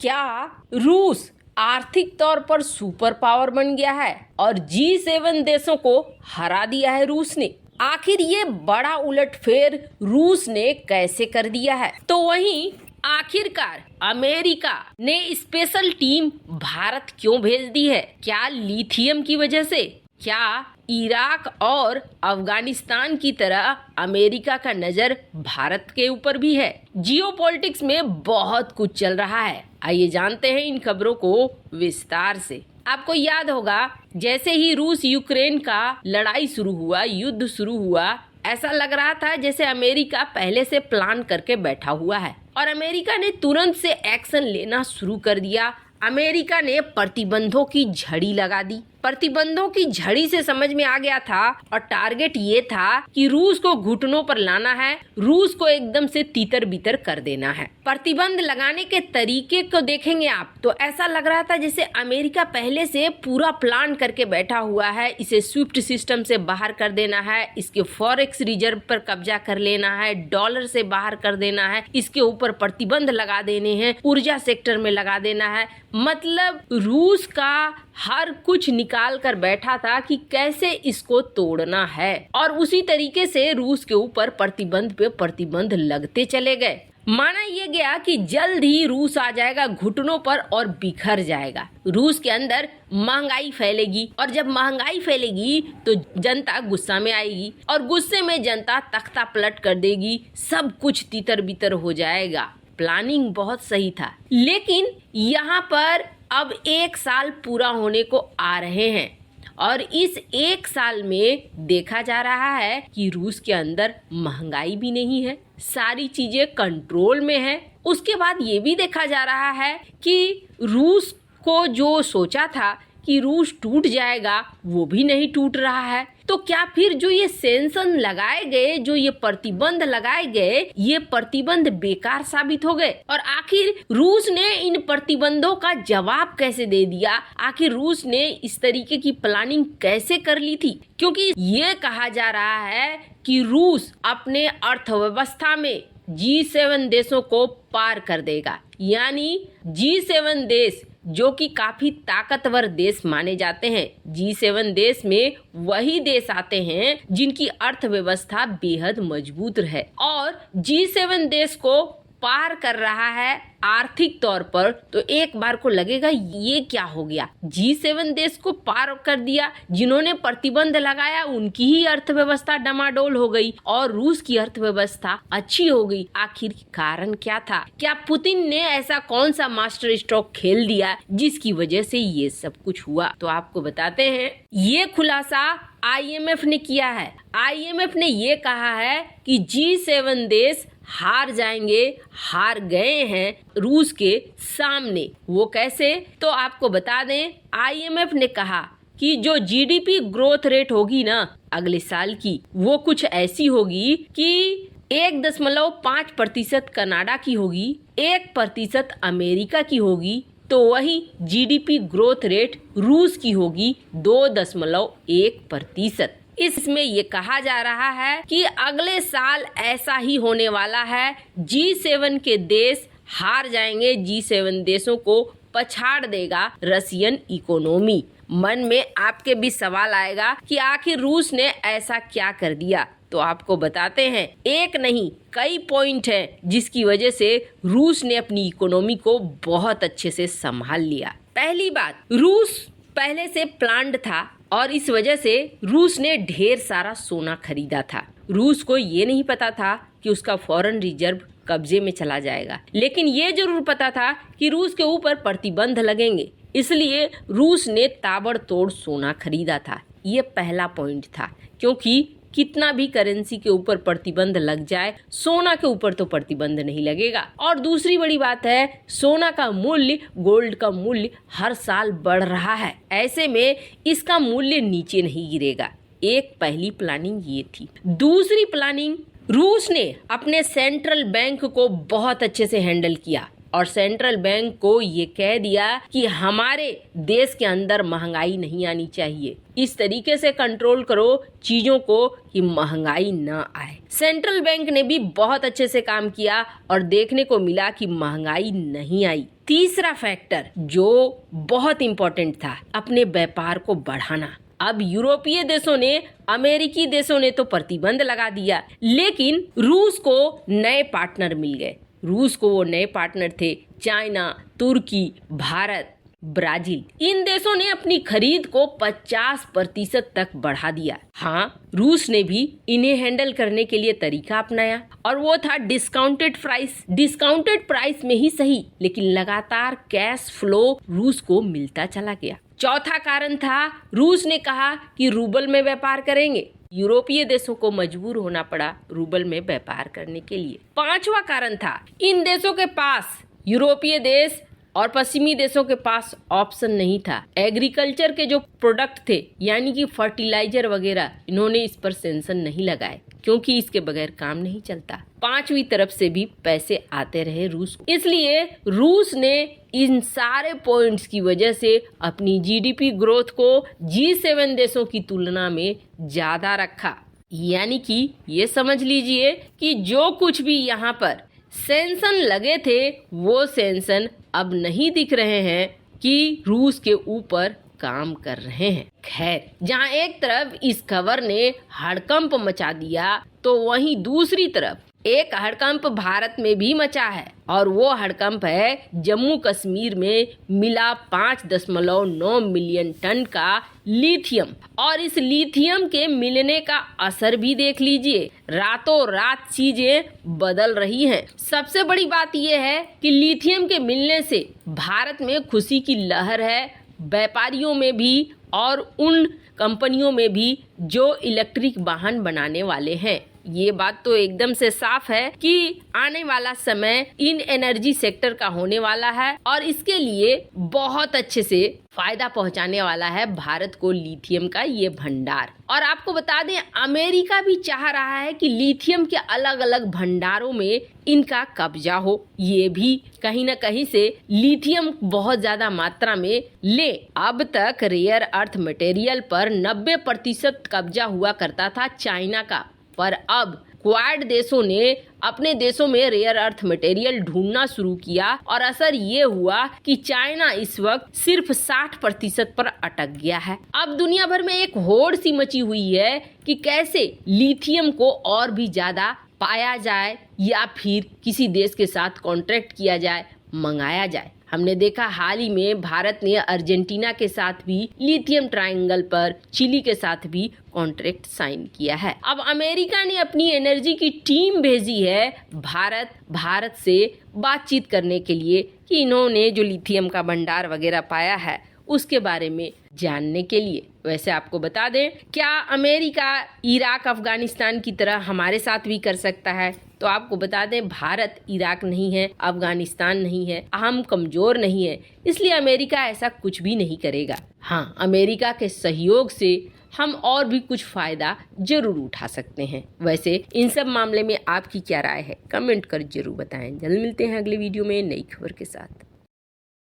क्या रूस आर्थिक तौर पर सुपर पावर बन गया है और G7 देशों को हरा दिया है रूस ने? आखिर ये बड़ा उलटफेर रूस ने कैसे कर दिया है? तो वहीं आखिरकार अमेरिका ने स्पेशल टीम भारत क्यों भेज दी है? क्या लिथियम की वजह से? क्या इराक और अफगानिस्तान की तरह अमेरिका का नजर भारत के ऊपर भी है? जियोपॉलिटिक्स में बहुत कुछ चल रहा है, आइए जानते हैं इन खबरों को विस्तार से। आपको याद होगा, जैसे ही रूस यूक्रेन का लड़ाई शुरू हुआ, युद्ध शुरू हुआ, ऐसा लग रहा था जैसे अमेरिका पहले से प्लान करके बैठा हुआ है और अमेरिका ने तुरंत से एक्शन लेना शुरू कर दिया। अमेरिका ने प्रतिबंधों की झड़ी लगा दी। प्रतिबंधों की झड़ी से समझ में आ गया था और टारगेट ये था कि रूस को घुटनों पर लाना है, रूस को एकदम से तीतर बीतर कर देना है। प्रतिबंध लगाने के तरीके को देखेंगे आप तो ऐसा लग रहा था जैसे अमेरिका पहले से पूरा प्लान करके बैठा हुआ है। इसे स्विफ्ट सिस्टम से बाहर कर देना है, इसके फॉरेक्स रिजर्व पर कब्जा कर लेना है, डॉलर से बाहर कर देना है, इसके ऊपर प्रतिबंध लगा देने हैं, ऊर्जा सेक्टर में लगा देना है। मतलब रूस का हर कुछ निकाल कर बैठा था कि कैसे इसको तोड़ना है और उसी तरीके से रूस के ऊपर प्रतिबंध पे प्रतिबंध लगते चले गए। माना यह गया कि जल्द ही रूस आ जाएगा घुटनों पर और बिखर जाएगा। रूस के अंदर महंगाई फैलेगी और जब महंगाई फैलेगी तो जनता गुस्सा में आएगी और गुस्से में जनता तख्ता पलट कर देगी, सब कुछ तितर बितर हो जाएगा। प्लानिंग बहुत सही था, लेकिन यहाँ पर अब 1 साल पूरा होने को आ रहे हैं और इस 1 साल में देखा जा रहा है कि रूस के अंदर महंगाई भी नहीं है, सारी चीजें कंट्रोल में है। उसके बाद ये भी देखा जा रहा है कि रूस को जो सोचा था कि रूस टूट जाएगा वो भी नहीं टूट रहा है। तो क्या फिर जो ये सैंक्शन लगाए गए, जो ये प्रतिबंध लगाए गए, ये प्रतिबंध बेकार साबित हो गए? और आखिर रूस ने इन प्रतिबंधों का जवाब कैसे दे दिया? आखिर रूस ने इस तरीके की प्लानिंग कैसे कर ली थी? क्योंकि ये कहा जा रहा है कि रूस अपने अर्थव्यवस्था में G7 देशों को पार कर देगा। यानी G7 देश जो कि काफी ताकतवर देश माने जाते हैं, G7 देश में वही देश आते हैं जिनकी अर्थव्यवस्था बेहद मजबूत है और G7 देश को पार कर रहा है आर्थिक तौर पर। तो एक बार को लगेगा ये क्या हो गया, G7 देश को पार कर दिया, जिन्होंने प्रतिबंध लगाया उनकी ही अर्थव्यवस्था डमाडोल हो गई और रूस की अर्थव्यवस्था अच्छी हो गई। आखिर कारण क्या था? क्या पुतिन ने ऐसा कौन सा मास्टर स्ट्रोक खेल दिया जिसकी वजह से ये सब कुछ हुआ? तो आपको बताते हैं, ये खुलासा IMF ने किया है। IMF ने ये कहा है कि G7 देश हार जाएंगे, हार गए हैं रूस के सामने। वो कैसे? तो आपको बता दें, IMF ने कहा कि जो GDP ग्रोथ रेट होगी ना अगले साल की, वो कुछ ऐसी होगी कि 1.5% कनाडा की होगी, 1% अमेरिका की होगी, तो वही GDP ग्रोथ रेट रूस की होगी 2.1%। इसमें ये कहा जा रहा है कि अगले साल ऐसा ही होने वाला है, G7 के देश हार जाएंगे, G7 देशों को पछाड़ देगा रशियन इकोनॉमी। मन में आपके भी सवाल आएगा कि आखिर रूस ने ऐसा क्या कर दिया? तो आपको बताते हैं, एक नहीं कई पॉइंट है जिसकी वजह से रूस ने अपनी इकोनॉमी को बहुत अच्छे से संभाल लिया। पहली बात, रूस पहले से प्लान्ड था और इस वजह से रूस ने ढेर सारा सोना खरीदा था। रूस को ये नहीं पता था कि उसका फॉरेन रिजर्व कब्जे में चला जाएगा, लेकिन ये जरूर पता था कि रूस के ऊपर प्रतिबंध लगेंगे, इसलिए रूस ने ताबड़तोड़ सोना खरीदा था। ये पहला पॉइंट था, क्योंकि कितना भी करेंसी के ऊपर प्रतिबंध लग जाए, सोना के ऊपर तो प्रतिबंध नहीं लगेगा। और दूसरी बड़ी बात है, सोना का मूल्य, गोल्ड का मूल्य हर साल बढ़ रहा है, ऐसे में इसका मूल्य नीचे नहीं गिरेगा। एक पहली प्लानिंग ये थी। दूसरी प्लानिंग, रूस ने अपने सेंट्रल बैंक को बहुत अच्छे से हैंडल किया और सेंट्रल बैंक को ये कह दिया कि हमारे देश के अंदर महंगाई नहीं आनी चाहिए, इस तरीके से कंट्रोल करो चीजों को कि महंगाई ना आए। सेंट्रल बैंक ने भी बहुत अच्छे से काम किया और देखने को मिला कि महंगाई नहीं आई। तीसरा फैक्टर जो बहुत इंपॉर्टेंट था, अपने व्यापार को बढ़ाना। अब यूरोपीय देशों ने, अमेरिकी देशों ने तो प्रतिबंध लगा दिया, लेकिन रूस को नए पार्टनर मिल गए। रूस को वो नए पार्टनर थे चाइना, तुर्की, भारत, ब्राजील। इन देशों ने अपनी खरीद को 50% तक बढ़ा दिया। हाँ, रूस ने भी इन्हें हैंडल करने के लिए तरीका अपनाया और वो था डिस्काउंटेड प्राइस। डिस्काउंटेड प्राइस में ही सही, लेकिन लगातार कैश फ्लो रूस को मिलता चला गया। चौथा कारण था, रूस ने कहा कि रूबल में व्यापार करेंगे। यूरोपीय देशों को मजबूर होना पड़ा रूबल में व्यापार करने के लिए। पांचवा कारण था, इन देशों के पास, यूरोपीय देश और पश्चिमी देशों के पास ऑप्शन नहीं था। एग्रीकल्चर के जो प्रोडक्ट थे, यानी कि फर्टिलाइजर वगैरह, इन्होंने इस पर सेंसन नहीं लगाए क्योंकि इसके बगैर काम नहीं चलता। पांचवी तरफ से भी पैसे आते रहे रूस को, इसलिए रूस ने इन सारे पॉइंट्स की वजह से अपनी जीडीपी ग्रोथ को G7 देशों की तुलना में ज्यादा रखा। यानी कि ये समझ लीजिए कि जो कुछ भी यहाँ पर सेंसन लगे थे, वो सेंसन अब नहीं दिख रहे हैं कि रूस के ऊपर काम कर रहे हैं। खैर, जहां एक तरफ इस खबर ने हड़कंप मचा दिया, तो वहीं दूसरी तरफ एक हड़कंप भारत में भी मचा है, और वो हड़कंप है जम्मू कश्मीर में मिला 5.9 मिलियन टन का लिथियम। और इस लिथियम के मिलने का असर भी देख लीजिए, रातों रात चीजें बदल रही हैं। सबसे बड़ी बात यह है कि लिथियम के मिलने से भारत में खुशी की लहर है, व्यापारियों में भी और उन कंपनियों में भी जो इलेक्ट्रिक वाहन बनाने वाले हैं। ये बात तो एकदम से साफ है कि आने वाला समय इन एनर्जी सेक्टर का होने वाला है और इसके लिए बहुत अच्छे से फायदा पहुंचाने वाला है भारत को लिथियम का ये भंडार। और आपको बता दें, अमेरिका भी चाह रहा है कि लिथियम के अलग अलग भंडारों में इनका कब्जा हो। ये भी कहीं न कहीं से लिथियम बहुत ज्यादा मात्रा में ले। अब तक रेयर अर्थ मटेरियल पर 90% कब्जा हुआ करता था चाइना का, पर अब क्वाड देशों ने अपने देशों में रेयर अर्थ मटेरियल ढूंढना शुरू किया और असर ये हुआ कि चाइना इस वक्त सिर्फ 60% पर अटक गया है। अब दुनिया भर में एक होड़ सी मची हुई है कि कैसे लिथियम को और भी ज्यादा पाया जाए या फिर किसी देश के साथ कॉन्ट्रैक्ट किया जाए, मंगाया जाए। हमने देखा हाल ही में भारत ने अर्जेंटीना के साथ भी लिथियम ट्रायंगल पर, चिली के साथ भी कॉन्ट्रैक्ट साइन किया है। अब अमेरिका ने अपनी एनर्जी की टीम भेजी है भारत से बातचीत करने के लिए कि इन्होंने जो लिथियम का भंडार वगैरह पाया है उसके बारे में जानने के लिए। वैसे आपको बता दें, क्या अमेरिका इराक अफगानिस्तान की तरह हमारे साथ भी कर सकता है? तो आपको बता दें, भारत इराक नहीं है, अफगानिस्तान नहीं है, हम कमजोर नहीं है, इसलिए अमेरिका ऐसा कुछ भी नहीं करेगा। हाँ, अमेरिका के सहयोग से हम और भी कुछ फायदा जरूर उठा सकते हैं। वैसे इन सब मामले में आपकी क्या राय है, कमेंट कर जरूर बताएं। जल्द मिलते हैं अगले वीडियो में नई खबर के साथ।